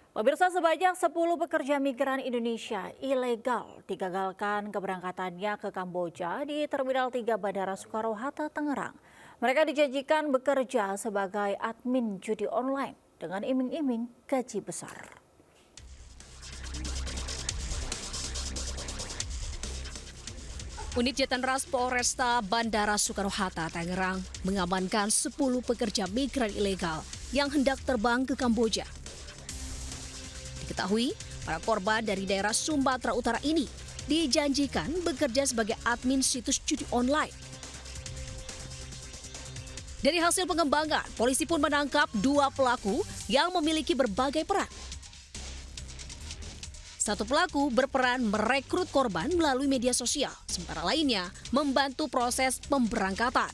Pemirsa, sebanyak 10 pekerja migran Indonesia ilegal digagalkan keberangkatannya ke Kamboja di Terminal 3 Bandara Soekarno-Hatta, Tangerang. Mereka dijanjikan bekerja sebagai admin judi online dengan iming-iming gaji besar. Unit Jatan-Ras Polresta Bandara Soekarno-Hatta, Tangerang mengamankan 10 pekerja migran ilegal yang hendak terbang ke Kamboja. Diketahui, para korban dari daerah Sumatera Utara ini dijanjikan bekerja sebagai admin situs judi online. Dari hasil pengembangan, polisi pun menangkap 2 pelaku yang memiliki berbagai peran. Satu pelaku berperan merekrut korban melalui media sosial, sementara lainnya membantu proses pemberangkatan.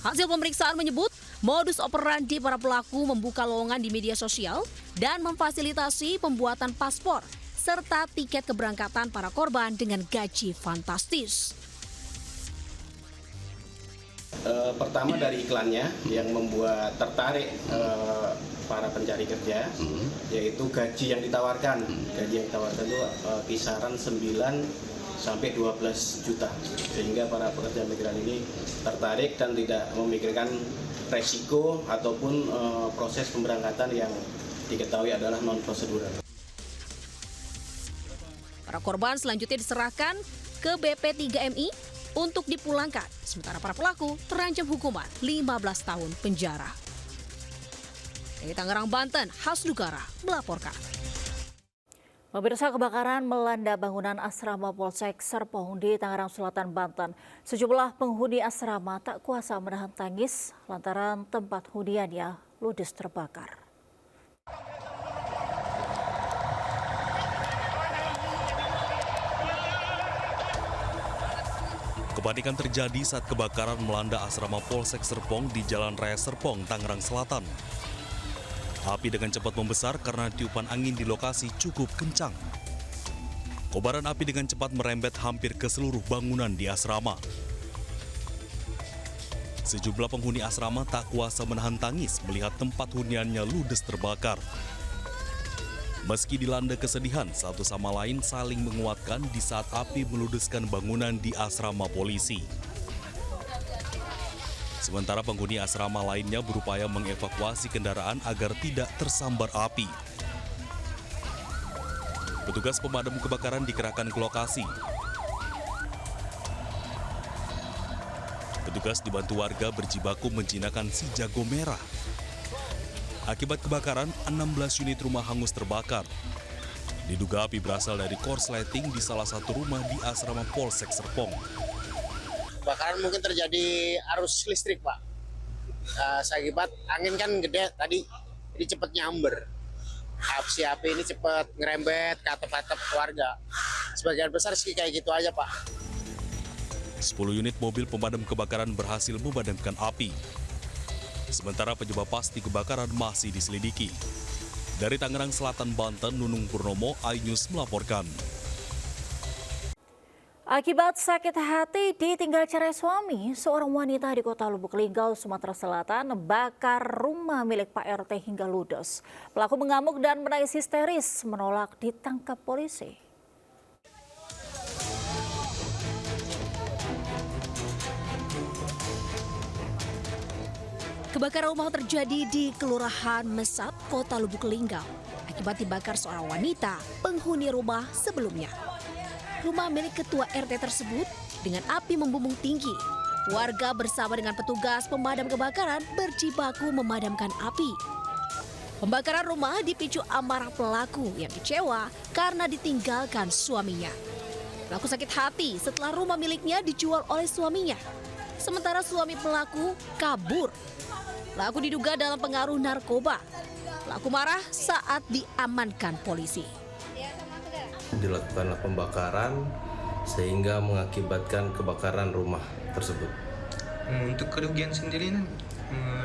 Hasil pemeriksaan menyebut modus operandi para pelaku membuka lowongan di media sosial dan memfasilitasi pembuatan paspor serta tiket keberangkatan para korban dengan gaji fantastis. Pertama dari iklannya yang membuat tertarik para pencari kerja, yaitu gaji yang ditawarkan. Gaji yang ditawarkan itu kisaran 9 sampai 12 juta. Sehingga para pekerja migran ini tertarik dan tidak memikirkan resiko ataupun proses pemberangkatan yang diketahui adalah non-prosedural. Para korban selanjutnya diserahkan ke BP3MI untuk dipulangkan, sementara para pelaku terancam hukuman 15 tahun penjara. Dari Tangerang, Banten, Hasdukara melaporkan. Pemirsa, kebakaran melanda bangunan asrama Polsek Serpong di Tangerang Selatan, Banten. Sejumlah penghuni asrama tak kuasa menahan tangis lantaran tempat huniannya ludes terbakar. Kepanikan terjadi saat kebakaran melanda asrama Polsek Serpong di Jalan Raya Serpong, Tangerang Selatan. Api dengan cepat membesar karena tiupan angin di lokasi cukup kencang. Kobaran api dengan cepat merembet hampir ke seluruh bangunan di asrama. Sejumlah penghuni asrama tak kuasa menahan tangis melihat tempat huniannya ludes terbakar. Meski dilanda kesedihan, satu sama lain saling menguatkan di saat api meludeskan bangunan di asrama polisi. Sementara penghuni asrama lainnya berupaya mengevakuasi kendaraan agar tidak tersambar api. Petugas pemadam kebakaran dikerahkan ke lokasi. Petugas dibantu warga berjibaku menjinakkan si jago merah. Akibat kebakaran, 16 unit rumah hangus terbakar. Diduga api berasal dari korsleting di salah satu rumah di asrama Polsek Serpong. Kebakaran mungkin terjadi arus listrik, Pak. Akibat angin kan gede tadi, jadi cepat nyamber. Si api ini cepat ngerembet ke atap-atap warga. Sebagian besar sih kayak gitu aja, Pak. 10 unit mobil pemadam kebakaran berhasil memadamkan api. Sementara penyebab pasti kebakaran masih diselidiki. Dari Tangerang Selatan, Banten, Nunung Purnomo, iNews melaporkan. Akibat sakit hati ditinggal cerai suami, seorang wanita di Kota Lubuk Linggau, Sumatera Selatan bakar rumah milik Pak RT hingga ludes. Pelaku mengamuk dan menangis histeris menolak ditangkap polisi. Kebakaran rumah terjadi di Kelurahan Mesat, Kota Lubuk Linggau. Akibat dibakar seorang wanita, penghuni rumah sebelumnya. Rumah milik ketua RT tersebut dengan api membumbung tinggi. Warga bersama dengan petugas pemadam kebakaran berjibaku memadamkan api. Pembakaran rumah dipicu amarah pelaku yang kecewa karena ditinggalkan suaminya. Pelaku sakit hati setelah rumah miliknya dijual oleh suaminya. Sementara suami pelaku kabur. Pelaku diduga dalam pengaruh narkoba. Pelaku marah saat diamankan polisi. Dilakukanlah pembakaran sehingga mengakibatkan kebakaran rumah tersebut. Untuk kerugian sendiri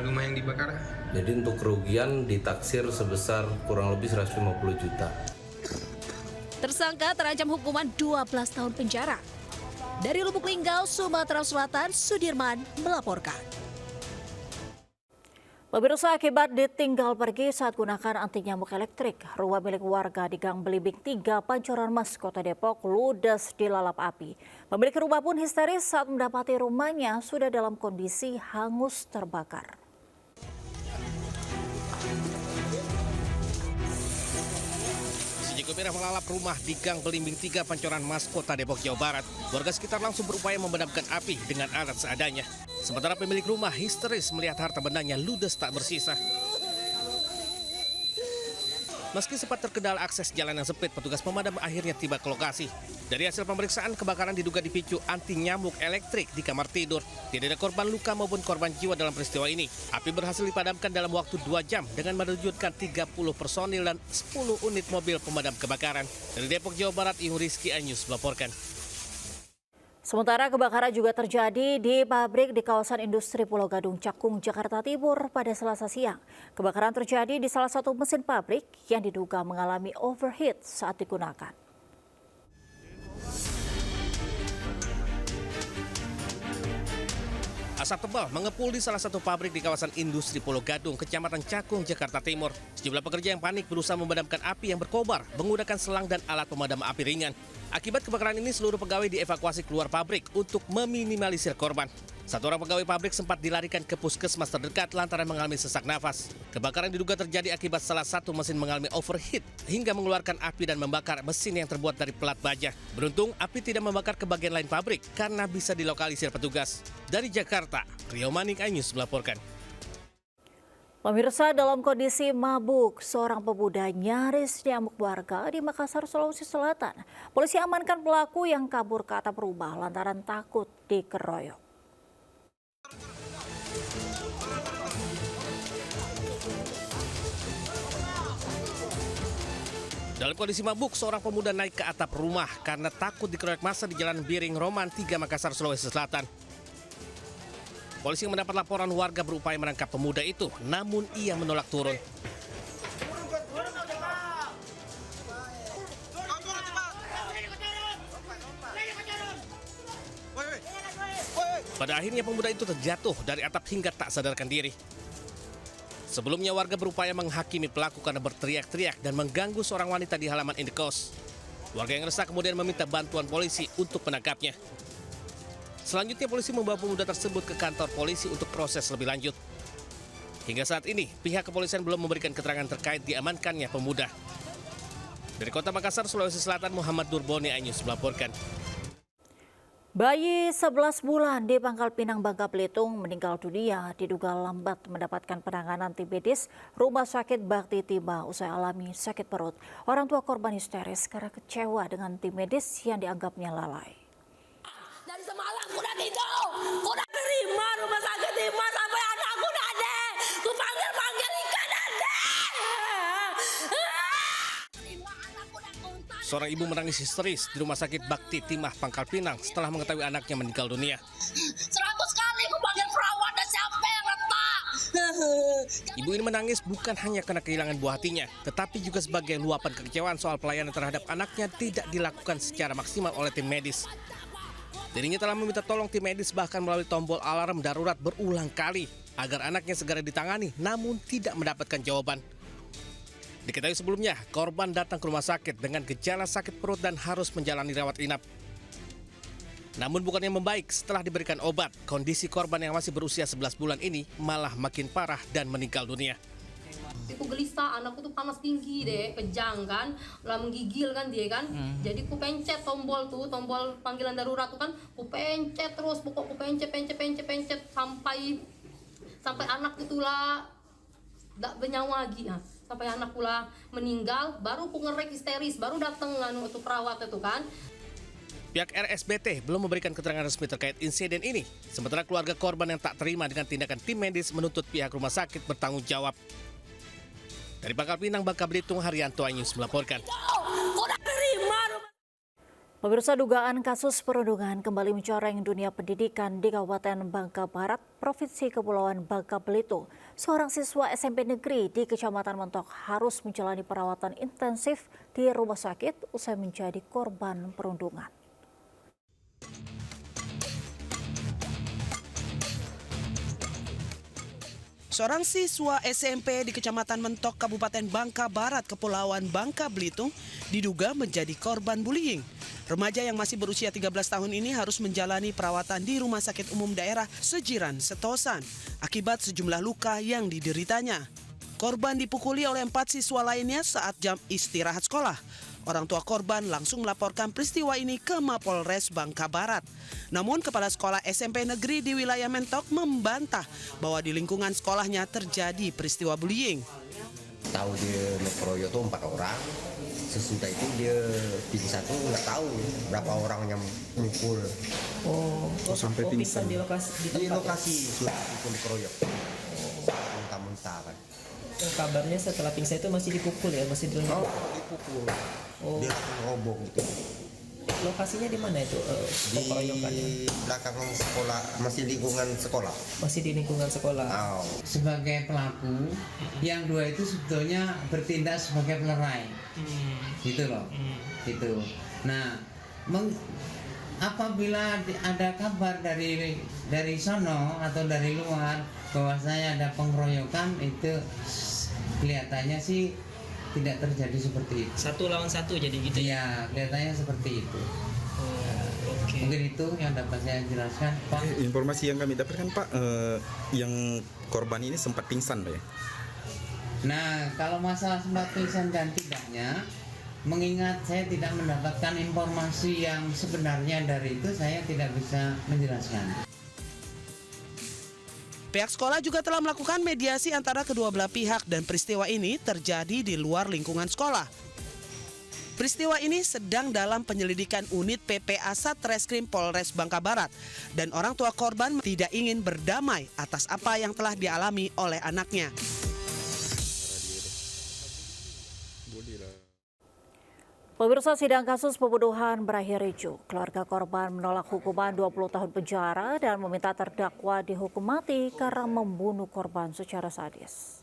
rumah yang dibakar? Jadi untuk kerugian ditaksir sebesar kurang lebih 150 juta. Tersangka terancam hukuman 12 tahun penjara. Dari Lubuk Linggau, Sumatera Selatan, Sudirman melaporkan. Pemirsa, akibat ditinggal pergi saat gunakan anti nyamuk elektrik, rumah milik warga di Gang Belimbing 3, Pancoran Mas, Kota Depok ludes dilalap api. Pemilik rumah pun histeris saat mendapati rumahnya sudah dalam kondisi hangus terbakar. Api merah melalap rumah di Gang Belimbing 3, Pancoran Mas, Kota Depok, Jawa Barat. Warga sekitar langsung berupaya memadamkan api dengan alat seadanya. Sementara pemilik rumah histeris melihat harta bendanya ludes tak bersisa. Meski sempat terkendala akses jalan yang sempit, petugas pemadam akhirnya tiba ke lokasi. Dari hasil pemeriksaan, kebakaran diduga dipicu anti nyamuk elektrik di kamar tidur. Tidak ada korban luka maupun korban jiwa dalam peristiwa ini. Api berhasil dipadamkan dalam waktu 2 jam dengan menerjunkan 30 personil dan 10 unit mobil pemadam kebakaran. Dari Depok, Jawa Barat, Iung Rizky Anyus melaporkan. Sementara kebakaran juga terjadi di pabrik di kawasan industri Pulau Gadung, Cakung, Jakarta Timur pada Selasa siang. Kebakaran terjadi di salah satu mesin pabrik yang diduga mengalami overheat saat digunakan. Asap tebal mengepul di salah satu pabrik di kawasan industri Pulau Gadung, Kecamatan Cakung, Jakarta Timur. Sejumlah pekerja yang panik berusaha memadamkan api yang berkobar menggunakan selang dan alat pemadam api ringan. Akibat kebakaran ini, seluruh pegawai dievakuasi keluar pabrik untuk meminimalisir korban. Satu orang pegawai pabrik sempat dilarikan ke puskesmas terdekat lantaran mengalami sesak nafas. Kebakaran diduga terjadi akibat salah satu mesin mengalami overheat hingga mengeluarkan api dan membakar mesin yang terbuat dari pelat baja. Beruntung, api tidak membakar ke bagian lain pabrik karena bisa dilokalisir petugas. Dari Jakarta, Rio Manik Anyus melaporkan. Pemirsa, dalam kondisi mabuk, seorang pemuda nyaris diamuk warga di Makassar, Sulawesi Selatan. Polisi amankan pelaku yang kabur ke atap rumah lantaran takut dikeroyok. Dalam kondisi mabuk, seorang pemuda naik ke atap rumah karena takut dikeroyok massa di Jalan Biring Roman 3, Makassar, Sulawesi Selatan. Polisi yang mendapat laporan warga berupaya menangkap pemuda itu, namun ia menolak turun. Pada akhirnya pemuda itu terjatuh dari atap hingga tak sadarkan diri. Sebelumnya warga berupaya menghakimi pelaku karena berteriak-teriak dan mengganggu seorang wanita di halaman indekos. Warga yang resah kemudian meminta bantuan polisi untuk menangkapnya. Selanjutnya polisi membawa pemuda tersebut ke kantor polisi untuk proses lebih lanjut. Hingga saat ini, pihak kepolisian belum memberikan keterangan terkait diamankannya pemuda. Dari Kota Makassar, Sulawesi Selatan, Muhammad Durboni Anyus melaporkan. Bayi 11 bulan di Pangkal Pinang, Bangka Belitung meninggal dunia diduga lambat mendapatkan penanganan tim medis Rumah Sakit Bakti Timah usai alami sakit perut. Orang tua korban histeris karena kecewa dengan tim medis yang dianggapnya lalai. Dari semalam udah tidur, udah terima Rumah Sakit Timah sampai anakku udah ada. Ku panggil ikan ada. Seorang ibu menangis histeris di Rumah Sakit Bakti Timah, Pangkal Pinang setelah mengetahui anaknya meninggal dunia. 100 kali ku panggil perawat dan siapa yang letak. Ibu ini menangis bukan hanya karena kehilangan buah hatinya, tetapi juga sebagai luapan kekecewaan soal pelayanan terhadap anaknya tidak dilakukan secara maksimal oleh tim medis. Dirinya telah meminta tolong tim medis bahkan melalui tombol alarm darurat berulang kali agar anaknya segera ditangani, namun tidak mendapatkan jawaban. Diketahui sebelumnya, korban datang ke rumah sakit dengan gejala sakit perut dan harus menjalani rawat inap. Namun bukannya membaik setelah diberikan obat, kondisi korban yang masih berusia 11 bulan ini malah makin parah dan meninggal dunia. Aku gelisah, anakku tuh panas tinggi deh, kejang kan, lah menggigil kan dia kan. Jadi ku pencet tombol panggilan darurat tuh kan, ku pencet terus, pokok ku pencet sampai anak itu lah tak bernyawa lagi. Nah, sampai anak pula meninggal, baru ku ngerek histeris, baru datang itu perawat itu kan. Pihak RSBT belum memberikan keterangan resmi terkait insiden ini. Sementara keluarga korban yang tak terima dengan tindakan tim medis menuntut pihak rumah sakit bertanggung jawab. Dari Pangkal Pinang, Bangka Belitung, Haryanto Anyus melaporkan. Pemirsa, dugaan kasus perundungan kembali mencoreng dunia pendidikan di Kabupaten Bangka Barat, Provinsi Kepulauan Bangka Belitung. Seorang siswa SMP negeri di Kecamatan Mentok harus menjalani perawatan intensif di rumah sakit usai menjadi korban perundungan. Seorang siswa SMP di Kecamatan Mentok, Kabupaten Bangka Barat, Kepulauan Bangka Belitung, diduga menjadi korban bullying. Remaja yang masih berusia 13 tahun ini harus menjalani perawatan di Rumah Sakit Umum Daerah Sejiram Setosan akibat sejumlah luka yang dideritanya. Korban dipukuli oleh 4 siswa lainnya saat jam istirahat sekolah. Orang tua korban langsung melaporkan peristiwa ini ke Mapolres Bangka Barat. Namun Kepala Sekolah SMP Negeri di wilayah Mentok membantah bahwa di lingkungan sekolahnya terjadi peristiwa bullying. Tahu dia ngeroyok tuh 4 orang. Sesudah itu dia pingsan tuh nggak tahu berapa orang yang mukul. Sampai pingsan di lokasi di lokasi sudah dikeroyok. Mentah-mentah kan. Kabarnya setelah pingsan itu masih dipukul ya, masih dipukul. Dia roboh gitu. Lokasinya di mana itu? Di belakang sekolah, masih lingkungan sekolah. Masih di lingkungan sekolah. Oh. Sebagai pelaku, yang 2 itu sebetulnya bertindak sebagai pelerai, gitu loh, gitu. Nah, apabila ada kabar dari sono atau dari luar bahwasanya ada pengeroyokan, itu kelihatannya sih tidak terjadi seperti itu. 1 lawan 1 jadi gitu? Iya, kelihatannya seperti itu. Mungkin itu yang dapat saya jelaskan, Pak. Informasi yang kami dapatkan, Pak, yang korban ini sempat pingsan, Pak ya? Nah, kalau masalah sempat pingsan dan tidaknya, mengingat saya tidak mendapatkan informasi yang sebenarnya dari itu, saya tidak bisa menjelaskan. Pihak sekolah juga telah melakukan mediasi antara kedua belah pihak dan peristiwa ini terjadi di luar lingkungan sekolah. Peristiwa ini sedang dalam penyelidikan unit PPA Satreskrim Polres Bangka Barat dan orang tua korban tidak ingin berdamai atas apa yang telah dialami oleh anaknya. Pemirsa, sidang kasus pembunuhan berakhir ricuh. Keluarga korban menolak hukuman 20 tahun penjara dan meminta terdakwa dihukum mati karena membunuh korban secara sadis.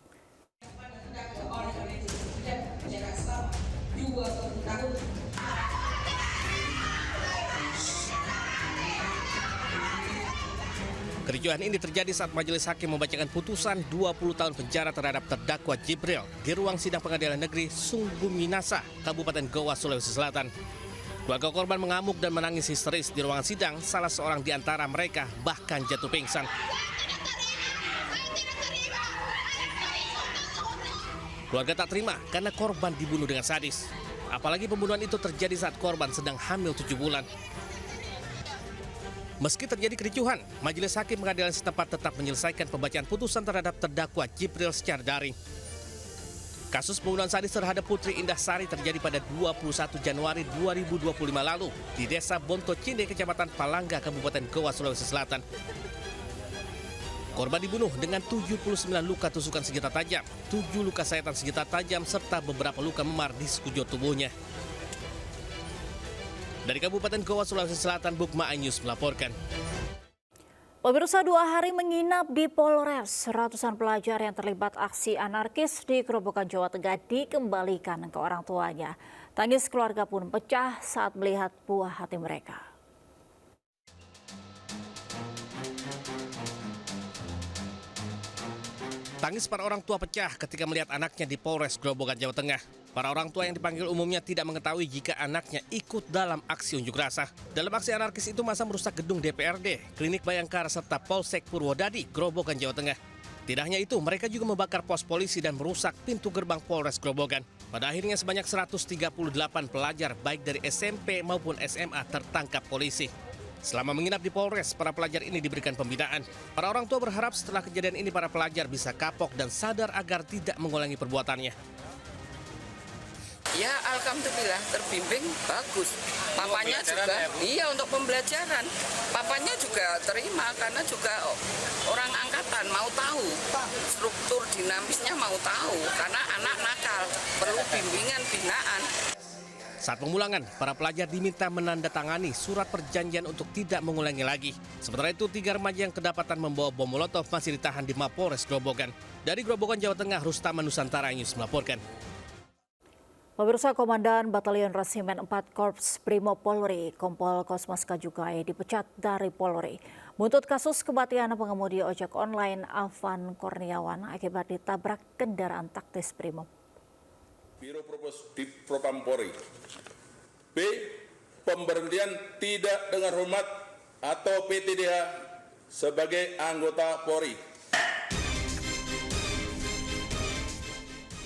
Kericuhan ini terjadi saat majelis hakim membacakan putusan 20 tahun penjara terhadap terdakwa Jibril di ruang sidang Pengadilan Negeri Sungguh Minasa, Kabupaten Goa, Sulawesi Selatan. Keluarga korban mengamuk dan menangis histeris di ruangan sidang, salah seorang di antara mereka bahkan jatuh pingsan. Keluarga tak terima karena korban dibunuh dengan sadis. Apalagi pembunuhan itu terjadi saat korban sedang hamil 7 bulan. Meski terjadi kericuhan, majelis hakim pengadilan setempat tetap menyelesaikan pembacaan putusan terhadap terdakwa Jibril secara daring. Kasus pembunuhan sadis terhadap Putri Indah Sari terjadi pada 21 Januari 2025 lalu di Desa Bonto Cinde, Kecamatan Palangga, Kabupaten Goa, Sulawesi Selatan. Korban dibunuh dengan 79 luka tusukan senjata tajam, 7 luka sayatan senjata tajam, serta beberapa luka memar di sekujur tubuhnya. Dari Kabupaten Goa, Sulawesi Selatan, Bukma Anyus melaporkan. Pemirsa, 2 hari menginap di Polres, ratusan pelajar yang terlibat aksi anarkis di Grobogan, Jawa Tengah dikembalikan ke orang tuanya. Tangis keluarga pun pecah saat melihat buah hati mereka. Tangis para orang tua pecah ketika melihat anaknya di Polres Grobogan, Jawa Tengah. Para orang tua yang dipanggil umumnya tidak mengetahui jika anaknya ikut dalam aksi unjuk rasa. Dalam aksi anarkis itu masa merusak gedung DPRD, Klinik Bayangkara serta Polsek Purwodadi, Grobogan, Jawa Tengah. Tidak hanya itu, mereka juga membakar pos polisi dan merusak pintu gerbang Polres Grobogan. Pada akhirnya sebanyak 138 pelajar baik dari SMP maupun SMA tertangkap polisi. Selama menginap di Polres, para pelajar ini diberikan pembinaan. Para orang tua berharap setelah kejadian ini para pelajar bisa kapok dan sadar agar tidak mengulangi perbuatannya. Ya, alhamdulillah terbimbing bagus. Papanya juga, iya untuk pembelajaran. Papanya juga terima karena juga orang angkatan mau tahu struktur dinamisnya, mau tahu karena anak nakal perlu bimbingan binaan. Saat pemulangan, para pelajar diminta menandatangani surat perjanjian untuk tidak mengulangi lagi. Sementara itu, 3 remaja yang kedapatan membawa bom molotov masih ditahan di Mapolres Grobogan. Dari Grobogan, Jawa Tengah, Rustama Nusantara News melaporkan. Pemirsa, Komandan Batalion Resimen 4 Korps Brimob Polri, Kompol Kosmas Kajugai dipecat dari Polri. Buntut kasus kematian pengemudi ojek online Afan Kurniawan akibat ditabrak kendaraan taktis Brimob. Biro Propam Polri. B. Pemberhentian tidak dengan hormat atau PTDH sebagai anggota Polri.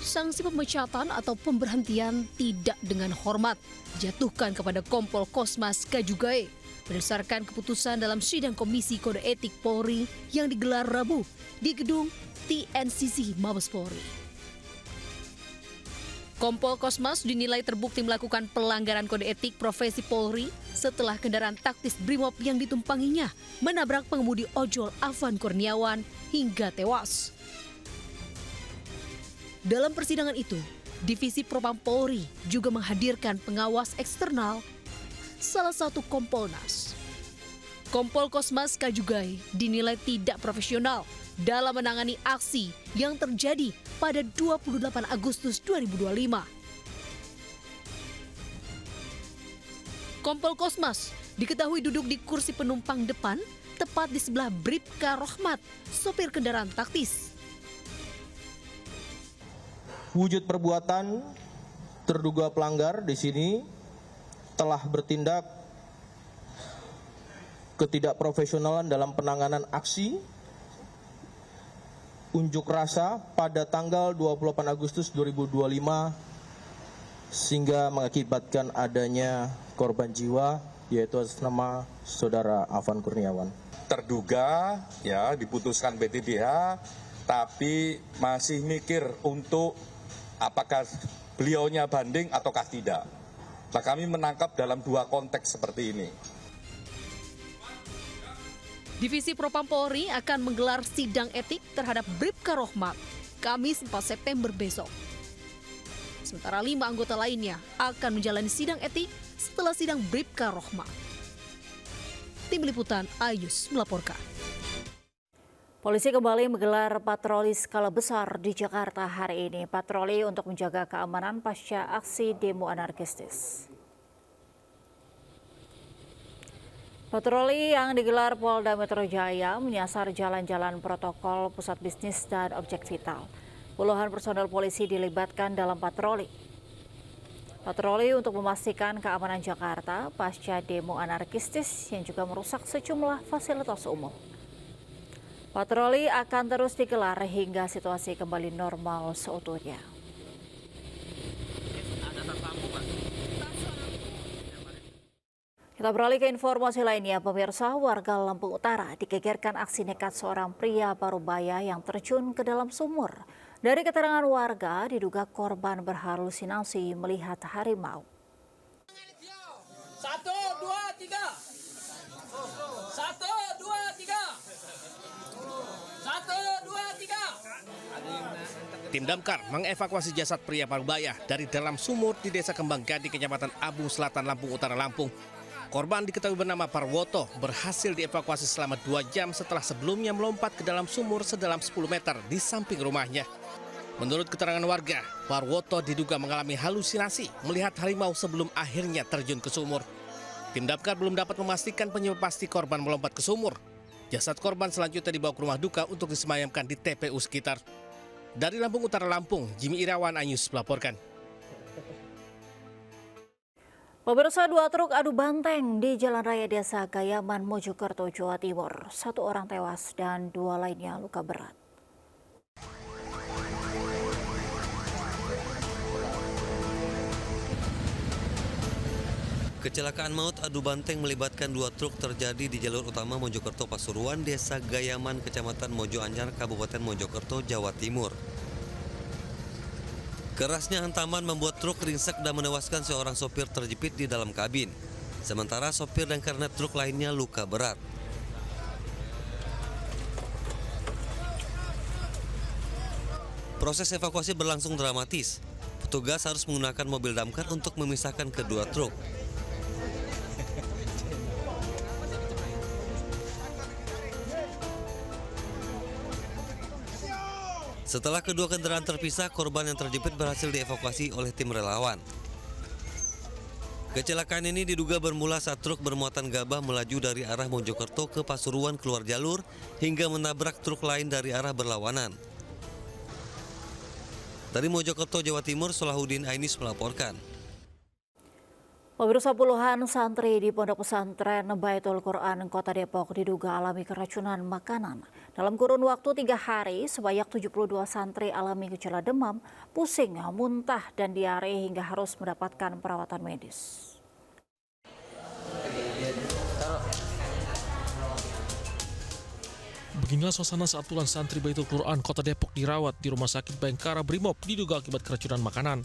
Sanksi pemecatan atau pemberhentian tidak dengan hormat dijatuhkan kepada Kompol Kosmas Kajugae berdasarkan keputusan dalam sidang Komisi Kode Etik Polri yang digelar Rabu di gedung TNCC Mabes Polri. Kompol Kosmas dinilai terbukti melakukan pelanggaran kode etik profesi Polri setelah kendaraan taktis Brimob yang ditumpanginya menabrak pengemudi ojol Afan Kurniawan hingga tewas. Dalam persidangan itu, Divisi Propam Polri juga menghadirkan pengawas eksternal, salah satu Kompolnas. Kompol Kosmas Kajugae dinilai tidak profesional dalam menangani aksi yang terjadi pada 28 Agustus 2025. Kompol Kosmas diketahui duduk di kursi penumpang depan, tepat di sebelah Bribka Rohmat, sopir kendaraan taktis. Wujud perbuatan terduga pelanggar di sini telah bertindak ketidakprofesionalan dalam penanganan aksi unjuk rasa pada tanggal 28 Agustus 2025 sehingga mengakibatkan adanya korban jiwa yaitu atas nama saudara Afan Kurniawan. Terduga ya diputuskan PTDH tapi masih mikir untuk apakah beliaunya banding ataukah tidak. Nah, kami menangkap dalam dua konteks seperti ini. Divisi Propam Polri akan menggelar sidang etik terhadap Bribka Rohmat Kamis 4 September besok. Sementara 5 anggota lainnya akan menjalani sidang etik setelah sidang Bribka Rohmat. Tim Liputan Ayus melaporkan. Polisi kembali menggelar patroli skala besar di Jakarta hari ini. Patroli untuk menjaga keamanan pasca aksi demo anarkistis. Patroli yang digelar Polda Metro Jaya menyasar jalan-jalan protokol, pusat bisnis, dan objek vital. Puluhan personel polisi dilibatkan dalam patroli. Patroli untuk memastikan keamanan Jakarta pasca demo anarkistis yang juga merusak sejumlah fasilitas umum. Patroli akan terus digelar hingga situasi kembali normal seutuhnya. Kita beralih ke informasi lainnya, pemirsa. Warga Lampung Utara digegerkan aksi nekat seorang pria Parubaya yang terjun ke dalam sumur. Dari keterangan warga, diduga korban berhalusinasi melihat harimau. 1, 2, 3. 1, 2, 3. 1, 2, 3. Tim damkar mengevakuasi jasad pria Parubaya dari dalam sumur di Desa Kembang Gading, Kecamatan Abung Selatan, Lampung Utara, Lampung. Korban diketahui bernama Parwoto berhasil dievakuasi selama 2 jam setelah sebelumnya melompat ke dalam sumur sedalam 10 meter di samping rumahnya. Menurut keterangan warga, Parwoto diduga mengalami halusinasi melihat harimau sebelum akhirnya terjun ke sumur. Tim damkar belum dapat memastikan penyebab pasti korban melompat ke sumur. Jasad korban selanjutnya dibawa ke rumah duka untuk disemayamkan di TPU sekitar. Dari Lampung Utara, Lampung, Jimmy Irawan, Anyus melaporkan. Pemirsa, 2 truk adu banteng di Jalan Raya Desa Gayaman, Mojokerto, Jawa Timur. 1 orang tewas dan 2 lainnya luka berat. Kecelakaan maut adu banteng melibatkan 2 truk terjadi di jalur utama Mojokerto Pasuruan, Desa Gayaman, Kecamatan Mojo Anyar, Kabupaten Mojokerto, Jawa Timur. Kerasnya hantaman membuat truk ringsek dan menewaskan seorang sopir terjepit di dalam kabin. Sementara sopir dan kernet truk lainnya luka berat. Proses evakuasi berlangsung dramatis. Petugas harus menggunakan mobil damkar untuk memisahkan kedua truk. Setelah kedua kendaraan terpisah, korban yang terjepit berhasil dievakuasi oleh tim relawan. Kecelakaan ini diduga bermula saat truk bermuatan gabah melaju dari arah Mojokerto ke Pasuruan keluar jalur hingga menabrak truk lain dari arah berlawanan. Dari Mojokerto, Jawa Timur, Solahuddin Ainis melaporkan. Pemirsa, puluhan santri di Pondok Pesantren Baitul Quran Kota Depok diduga alami keracunan makanan. Dalam kurun waktu 3 hari, sebanyak 72 santri alami gejala demam, pusing, muntah, dan diare hingga harus mendapatkan perawatan medis. Beginilah suasana saat puluhan santri Baitul Quran Kota Depok dirawat di Rumah Sakit Bayangkara Brimob diduga akibat keracunan makanan.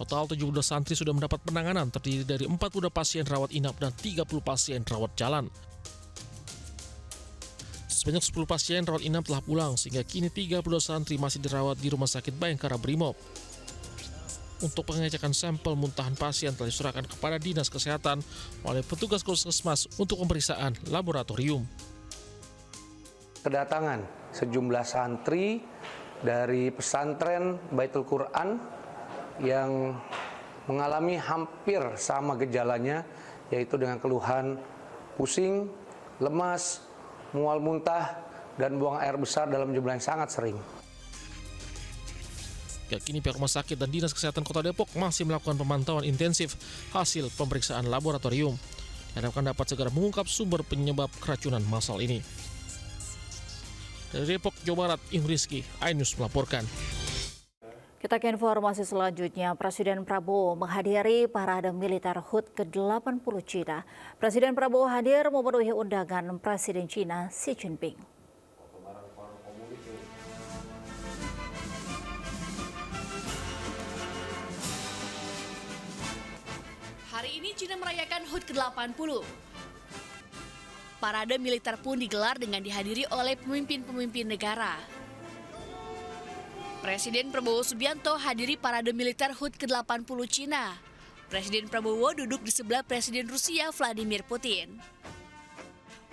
Total 72 santri sudah mendapat penanganan terdiri dari 40 pasien rawat inap dan 30 pasien rawat jalan. Sebanyak 10 pasien rawat inap telah pulang sehingga kini 32 santri masih dirawat di Rumah Sakit Bayangkara Brimob. Untuk pengecekan sampel muntahan pasien telah diserahkan kepada Dinas Kesehatan oleh petugas Puskesmas untuk pemeriksaan laboratorium. Kedatangan sejumlah santri dari pesantren Baitul Quran yang mengalami hampir sama gejalanya, yaitu dengan keluhan pusing, lemas, mual muntah, dan buang air besar dalam jumlah yang sangat sering. Kini pihak rumah sakit dan Dinas Kesehatan Kota Depok masih melakukan pemantauan intensif hasil pemeriksaan laboratorium. Diharapkan dapat segera mengungkap sumber penyebab keracunan massal ini. Dari Depok, Jawa Barat, Rizky, iNews melaporkan. Kita ke informasi selanjutnya. Presiden Prabowo menghadiri parade militer HUT ke-80 Cina. Presiden Prabowo hadir memenuhi undangan Presiden Cina Xi Jinping. Hari ini Cina merayakan HUT ke-80. Parade militer pun digelar dengan dihadiri oleh pemimpin-pemimpin negara. Presiden Prabowo Subianto hadiri parade militer HUT ke-80 Cina. Presiden Prabowo duduk di sebelah Presiden Rusia Vladimir Putin.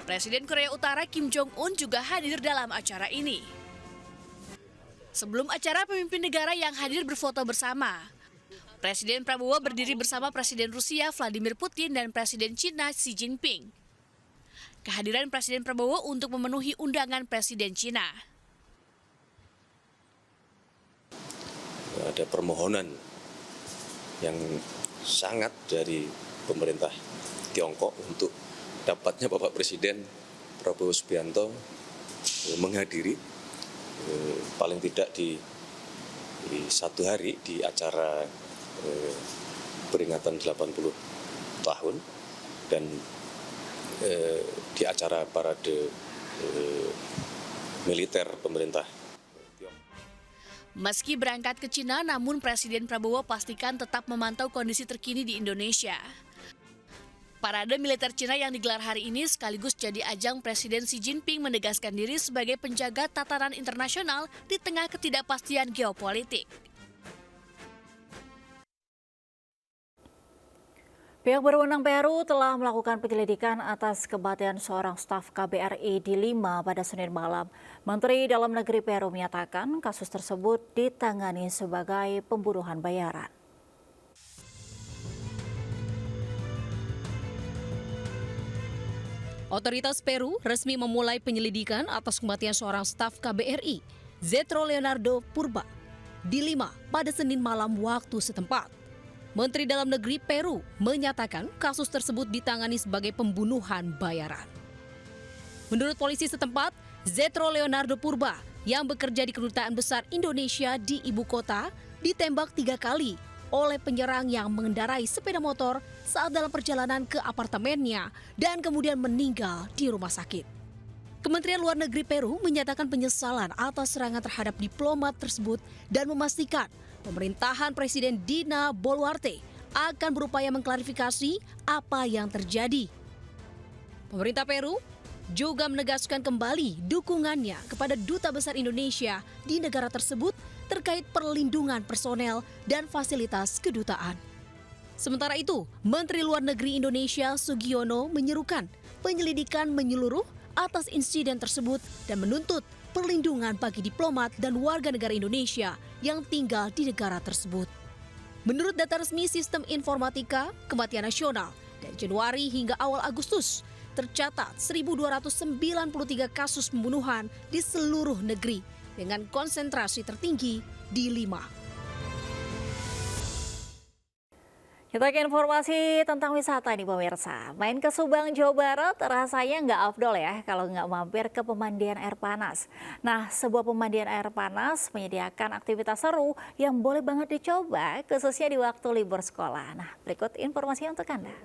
Presiden Korea Utara Kim Jong-un juga hadir dalam acara ini. Sebelum acara, pemimpin negara yang hadir berfoto bersama. Presiden Prabowo berdiri bersama Presiden Rusia Vladimir Putin dan Presiden Cina Xi Jinping. Kehadiran Presiden Prabowo untuk memenuhi undangan Presiden Cina. Ada permohonan yang sangat dari pemerintah Tiongkok untuk dapatnya Bapak Presiden Prabowo Subianto menghadiri paling tidak di 1 hari di acara peringatan 80 tahun dan di acara parade militer pemerintah. Meski berangkat ke Cina, namun Presiden Prabowo pastikan tetap memantau kondisi terkini di Indonesia. Parade militer Cina yang digelar hari ini sekaligus jadi ajang Presiden Xi Jinping menegaskan diri sebagai penjaga tataran internasional di tengah ketidakpastian geopolitik. Pihak berwenang Peru telah melakukan penyelidikan atas kematian seorang staf KBRI di Lima pada Senin malam. Menteri Dalam Negeri Peru menyatakan kasus tersebut ditangani sebagai pembunuhan bayaran. Otoritas Peru resmi memulai penyelidikan atas kematian seorang staf KBRI, Zetro Leonardo Purba, di Lima pada Senin malam waktu setempat. Menteri Dalam Negeri Peru menyatakan kasus tersebut ditangani sebagai pembunuhan bayaran. Menurut polisi setempat, Zetro Leonardo Purba yang bekerja di Kedutaan Besar Indonesia di ibu kota ditembak 3 kali oleh penyerang yang mengendarai sepeda motor saat dalam perjalanan ke apartemennya dan kemudian meninggal di rumah sakit. Kementerian Luar Negeri Peru menyatakan penyesalan atas serangan terhadap diplomat tersebut dan memastikan pemerintahan Presiden Dina Boluarte akan berupaya mengklarifikasi apa yang terjadi. Pemerintah Peru juga menegaskan kembali dukungannya kepada Duta Besar Indonesia di negara tersebut terkait perlindungan personel dan fasilitas kedutaan. Sementara itu, Menteri Luar Negeri Indonesia Sugiono menyerukan penyelidikan menyeluruh atas insiden tersebut dan menuntut perlindungan bagi diplomat dan warga negara Indonesia yang tinggal di negara tersebut. Menurut data resmi Sistem Informatika Kematian Nasional, dari Januari hingga awal Agustus, tercatat 1.293 kasus pembunuhan di seluruh negeri dengan konsentrasi tertinggi di 5. Kita ke informasi tentang wisata nih pemirsa. Main ke Subang, Jawa Barat rasanya nggak afdol ya kalau nggak mampir ke pemandian air panas. Nah, sebuah pemandian air panas menyediakan aktivitas seru yang boleh banget dicoba khususnya di waktu libur sekolah. Nah, berikut informasinya untuk Anda.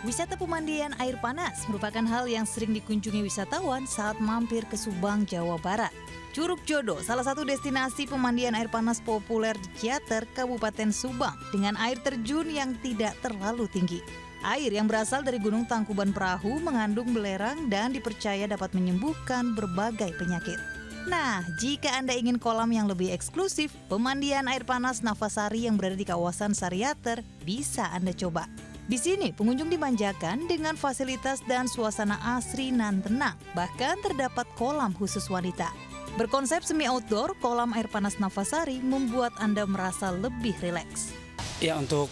Wisata pemandian air panas merupakan hal yang sering dikunjungi wisatawan saat mampir ke Subang, Jawa Barat. Curug Jodo, salah satu destinasi pemandian air panas populer di Ciater, Kabupaten Subang, dengan air terjun yang tidak terlalu tinggi. Air yang berasal dari Gunung Tangkuban Perahu mengandung belerang dan dipercaya dapat menyembuhkan berbagai penyakit. Nah, jika Anda ingin kolam yang lebih eksklusif, pemandian air panas Nafasari yang berada di kawasan Sariater bisa Anda coba. Di sini, pengunjung dimanjakan dengan fasilitas dan suasana asri nan tenang. Bahkan terdapat kolam khusus wanita. Berkonsep semi-outdoor, kolam air panas Nafasari membuat Anda merasa lebih rileks. Ya, untuk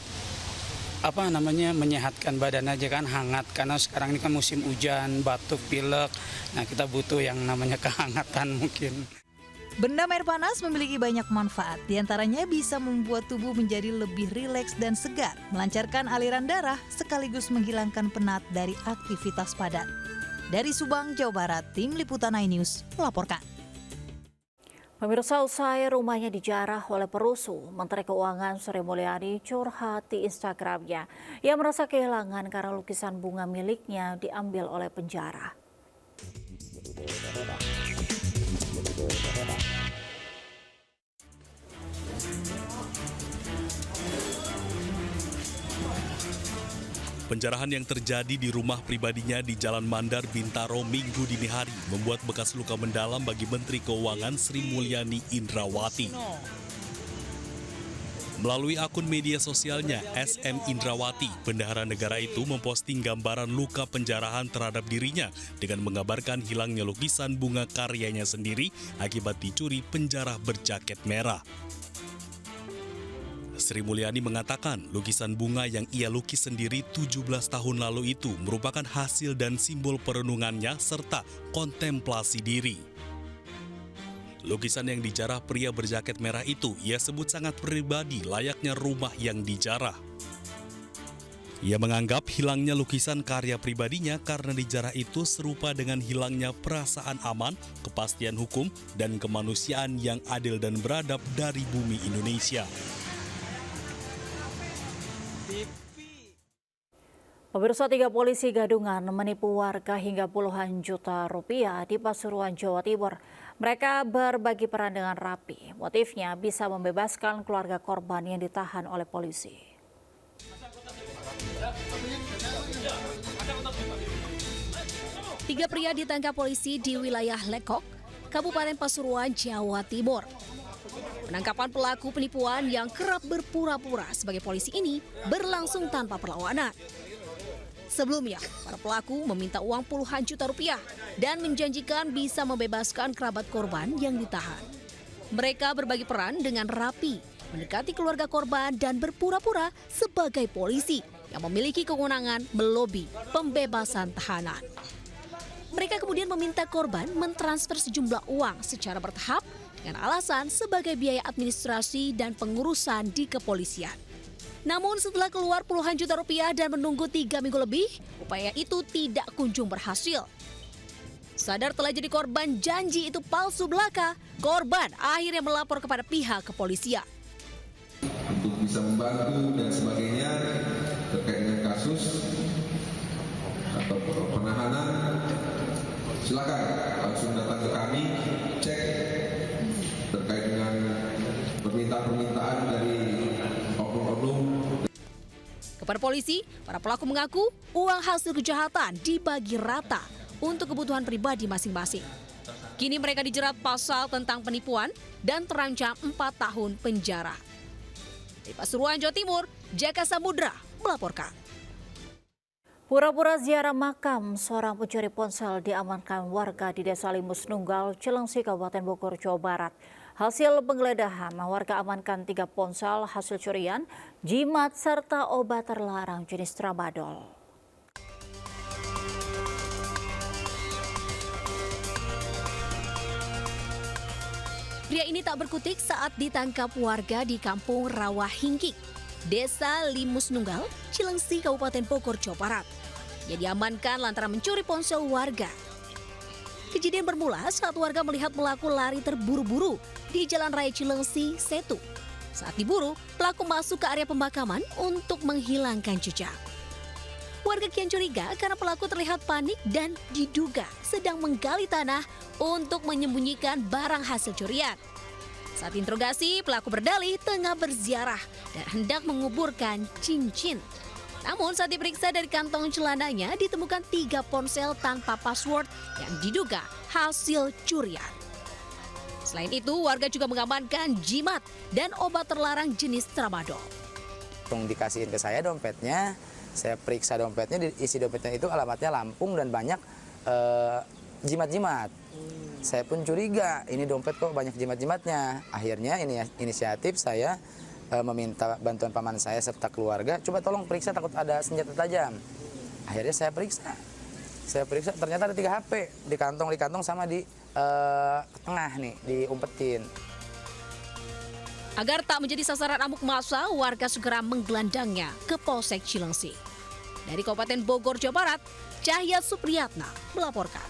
menyehatkan badan aja kan, hangat. Karena sekarang ini kan musim hujan, batuk, pilek. Nah, kita butuh yang namanya kehangatan mungkin. Berendam air panas memiliki banyak manfaat, diantaranya bisa membuat tubuh menjadi lebih rileks dan segar, melancarkan aliran darah, sekaligus menghilangkan penat dari aktivitas padat. Dari Subang, Jawa Barat, Tim Liputan iNews melaporkan. Pemirsa, usai rumahnya dijarah oleh perusuh, Menteri Keuangan Sri Mulyani curhat di Instagramnya. Ia merasa kehilangan karena lukisan bunga miliknya diambil oleh penjara. Penjarahan yang terjadi di rumah pribadinya di Jalan Mandar, Bintaro, Minggu dini hari membuat bekas luka mendalam bagi Menteri Keuangan Sri Mulyani Indrawati. Melalui akun media sosialnya, SM Indrawati, bendahara negara itu memposting gambaran luka penjarahan terhadap dirinya dengan mengabarkan hilangnya lukisan bunga karyanya sendiri akibat dicuri penjara berjaket merah. Sri Mulyani mengatakan lukisan bunga yang ia lukis sendiri 17 tahun lalu itu merupakan hasil dan simbol perenungannya serta kontemplasi diri. Lukisan yang dijarah pria berjaket merah itu ia sebut sangat pribadi layaknya rumah yang dijarah. Ia menganggap hilangnya lukisan karya pribadinya karena dijarah itu serupa dengan hilangnya perasaan aman, kepastian hukum, dan kemanusiaan yang adil dan beradab dari bumi Indonesia. Pemirsa, 3 polisi gadungan menipu warga hingga puluhan juta rupiah di Pasuruan, Jawa Timur. Mereka berbagi peran dengan rapi. Motifnya bisa membebaskan keluarga korban yang ditahan oleh polisi. 3 pria ditangkap polisi di wilayah Lekok, Kabupaten Pasuruan, Jawa Timur. Penangkapan pelaku penipuan yang kerap berpura-pura sebagai polisi ini berlangsung tanpa perlawanan. Sebelumnya, para pelaku meminta uang puluhan juta rupiah dan menjanjikan bisa membebaskan kerabat korban yang ditahan. Mereka berbagi peran dengan rapi, mendekati keluarga korban dan berpura-pura sebagai polisi yang memiliki kewenangan melobi pembebasan tahanan. Mereka kemudian meminta korban mentransfer sejumlah uang secara bertahap dengan alasan sebagai biaya administrasi dan pengurusan di kepolisian. Namun setelah keluar puluhan juta rupiah dan menunggu 3 minggu lebih, upaya itu tidak kunjung berhasil. Sadar telah jadi korban janji itu palsu belaka, korban akhirnya melapor kepada pihak kepolisian. Untuk bisa membantu dan sebagainya terkait dengan kasus atau penahanan, silakan langsung datang ke kami, cek terkait dengan permintaan dari oknum-oknum. Kepada polisi, para pelaku mengaku uang hasil kejahatan dibagi rata untuk kebutuhan pribadi masing-masing. Kini mereka dijerat pasal tentang penipuan dan terancam 4 tahun penjara. Dari Pasuruan, Jawa Timur, Jaka Samudra melaporkan. Pura-pura ziarah makam seorang pencuri ponsel diamankan warga di Desa Limus Nunggal, Cilengsi, Kabupaten Bogor, Jawa Barat. Hasil penggeledahan, warga amankan 3 ponsel hasil curian, jimat, serta obat terlarang jenis tramadol. Pria ini tak berkutik saat ditangkap warga di Kampung Rawahingkik, Desa Limus Nunggal, Cilengsi, Kabupaten Bogor, Jawa Barat. Ia diamankan lantaran mencuri ponsel warga. Kejadian bermula saat warga melihat pelaku lari terburu-buru di Jalan Raya Cilengsi, Setu. Saat diburu, pelaku masuk ke area pemakaman untuk menghilangkan jejak. Warga kian curiga karena pelaku terlihat panik dan diduga sedang menggali tanah untuk menyembunyikan barang hasil curian. Saat interogasi, pelaku berdalih tengah berziarah dan hendak menguburkan cincin. Namun saat diperiksa dari kantong celananya ditemukan 3 ponsel tanpa password yang diduga hasil curian. Selain itu, warga juga mengamankan jimat dan obat terlarang jenis tramadol. Dikasihin ke saya dompetnya, saya periksa dompetnya, isi dompetnya itu alamatnya Lampung dan banyak jimat-jimat. Saya pun curiga, ini dompet kok banyak jimat-jimatnya. Akhirnya ini inisiatif saya meminta bantuan paman saya serta keluarga, coba tolong periksa takut ada senjata tajam. Akhirnya saya periksa ternyata ada 3 HP di kantong sama di tengah nih, diumpetin. Agar tak menjadi sasaran amuk massa, warga segera menggelandangnya ke Polsek Cilengsi. Dari Kabupaten Bogor, Jawa Barat, Cahya Supriyatna melaporkan.